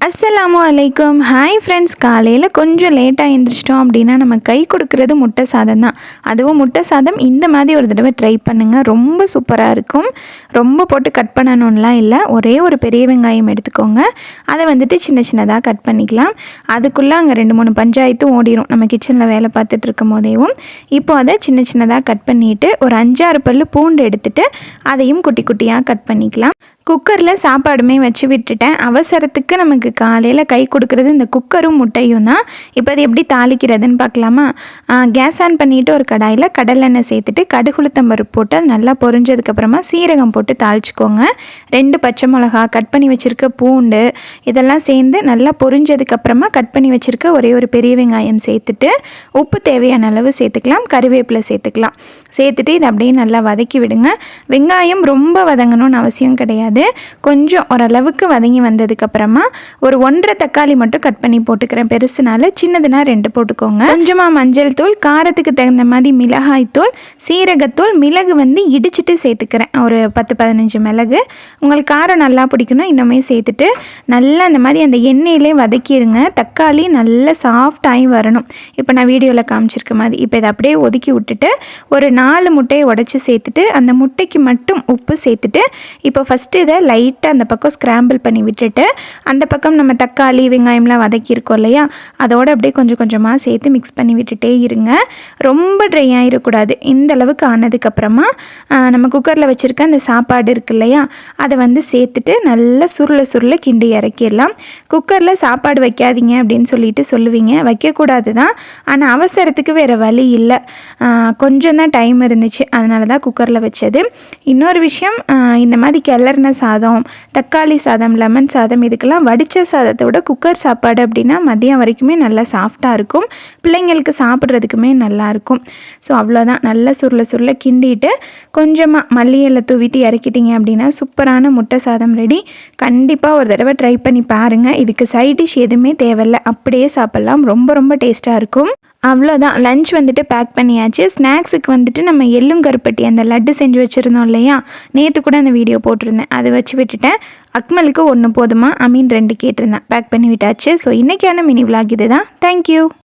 அஸ்ஸலாமு அலைக்கும். Hi friends, காலையில் கொஞ்சம் லேட்டாக எழுந்திரிச்சிட்டோம் அப்படின்னா நம்ம கை கொடுக்குறது முட்டை சாதம் தான். அதுவும் முட்டை சாதம் இந்த மாதிரி ஒரு தடவை ட்ரை பண்ணுங்கள், ரொம்ப சூப்பராக இருக்கும். ரொம்ப போட்டு கட் பண்ணணும்லாம் இல்லை, ஒரே ஒரு பெரிய வெங்காயம் எடுத்துக்கோங்க. அதை வந்துட்டு சின்ன சின்னதாக கட் பண்ணிக்கலாம். அதுக்குள்ளே அங்கே 2-3 பஞ்சாயத்தும் ஓடிடும் நம்ம கிச்சனில் வேலை பார்த்துட்டு இருக்கும் போதேவும். இப்போ அதை சின்ன சின்னதாக கட் பண்ணிவிட்டு ஒரு 5-6 பல்லு பூண்டு எடுத்துகிட்டு அதையும் குட்டி குட்டியாக கட் பண்ணிக்கலாம். குக்கரில் சாப்பாடுமே வச்சு விட்டுட்டேன். அவசரத்துக்கு நமக்கு காலையில் கை கொடுக்குறது இந்த குக்கரும் முட்டையும் தான். இப்போ அது எப்படி தாளிக்கிறதுன்னு பார்க்கலாமா? கேஸ் ஆன் பண்ணிவிட்டு ஒரு கடாயில் கடலெண்ணெய் சேர்த்துட்டு கடுகுளுத்தம்பருப்பு போட்டு அது நல்லா பொரிஞ்சதுக்கப்புறமா சீரகம் போட்டு தாளிச்சிக்கோங்க. 2 பச்சை மிளகா, கட் பண்ணி வச்சுருக்க பூண்டு, இதெல்லாம் சேர்ந்து நல்லா பொரிஞ்சதுக்கப்புறமா கட் பண்ணி வச்சுருக்க ஒரே ஒரு பெரிய வெங்காயம் சேர்த்துட்டு உப்பு தேவையான அளவு சேர்த்துக்கலாம், கருவேப்பிலை சேர்த்துக்கலாம். சேர்த்துட்டு இதை அப்படியே நல்லா வதக்கி விடுங்க. வெங்காயம் ரொம்ப வதங்கணும்னு அவசியம் கிடையாது. கொஞ்சம் ஓரளவுக்கு வதங்கி வந்ததுக்கப்புறமா ஒரு 1.5 தக்காளி மட்டும் கட் பண்ணி போட்டுக்கிறேன். பெருசுனால சின்னதுனா 2 போட்டுக்கோங்க. கொஞ்சமாக மஞ்சள் தூள், காரத்துக்கு தகுந்த மாதிரி மிளகாய் தூள், சீரகத்தூள், மிளகு இடிச்சிட்டு சேர்த்துக்கிறேன். ஒரு 10-15 மிளகு. உங்களுக்கு காரம் நல்லா பிடிக்கணும் இன்னுமே சேர்த்துட்டு நல்லா அந்த மாதிரி அந்த எண்ணெயிலே வதக்கிடுங்க. தக்காளி நல்லா சாஃப்டாகி வரணும். இப்போ நான் வீடியோவில் காமிச்சிருக்க மாதிரி இப்போ இதை அப்படியே ஒதுக்கி விட்டுட்டு ஒரு 4 முட்டையை உடச்சி சேர்த்துட்டு அந்த முட்டைக்கு மட்டும் உப்பு சேர்த்துட்டு இப்போ ஃபஸ்ட்டு இதை லைட்டாக அந்த பக்கம் ஸ்க்ராம்பிள் பண்ணி விட்டுட்டு அந்த பக்கம் நம்ம தக்காளி வெங்காயம்லாம் வதக்கியிருக்கோம் இல்லையா, அதோடு அப்படியே கொஞ்சம் கொஞ்சமாக சேர்த்து மிக்ஸ் பண்ணி விட்டுட்டே இருங்க. ரொம்ப ட்ரை ஆகிடக்கூடாது. இந்த அளவுக்கு ஆனதுக்கப்புறமா நம்ம குக்கரில் வச்சுருக்க அந்த சாப்பாடு இருக்கு இல்லையா, அதை சேர்த்துட்டு நல்லா சுருள கிண்டி இறக்கிடலாம். குக்கரில் சாப்பாடு வைக்காதீங்க அப்படின்னு சொல்லுவீங்க, வைக்கக்கூடாது தான். ஆனால் அவசரத்துக்கு வேறு வழி இல்லை, கொஞ்சம் தான் டைம் இருந்துச்சு, அதனால தான் குக்கரில் வச்சது. இன்னொரு விஷயம், இந்த மாதிரி கிளறின சாதம், தக்காளி சாதம், லெமன் சாதம், இதுக்கெல்லாம் வடித்த சாதத்தை விட குக்கர் சாப்பாடு அப்படின்னா மதியம் வரைக்குமே நல்லா சாஃப்டாக இருக்கும், பிள்ளைங்களுக்கு சாப்பிட்றதுக்குமே நல்லாயிருக்கும். ஸோ அவ்வளோதான். நல்லா சுருள கிண்டிட்டு கொஞ்சமாக மல்லி இலை தூவிட்டு இறக்கிட்டிங்க அப்படின்னா சூப்பரான முட்டை சாதம் ரெடி. கண்டிப்பாக ஒரு தடவை ட்ரை பண்ணி பாருங்கள். இதுக்கு சைட் டிஷ் எதுவுமே தேவையில்லை, அப்படியே சாப்பிட்லாம். ரொம்ப ரொம்ப டேஸ்ட்டாக இருக்கும். அவ்வளோதான். லஞ்ச் பேக் பண்ணியாச்சு. ஸ்நாக்ஸுக்கு நம்ம எள்ளுங்கருப்பட்டி அந்த லட்டு செஞ்சு வச்சுருந்தோம் இல்லையா, நேற்று கூட அந்த வீடியோ போட்டிருந்தேன், அதை வச்சு விட்டுட்டேன். அக்மலுக்கு 1 போதுமா, 2 கேட்டிருந்தேன். பேக் பண்ணி விட்டாச்சு. ஸோ இன்றைக்கான மினி விலாக் இது தான். தேங்க்யூ.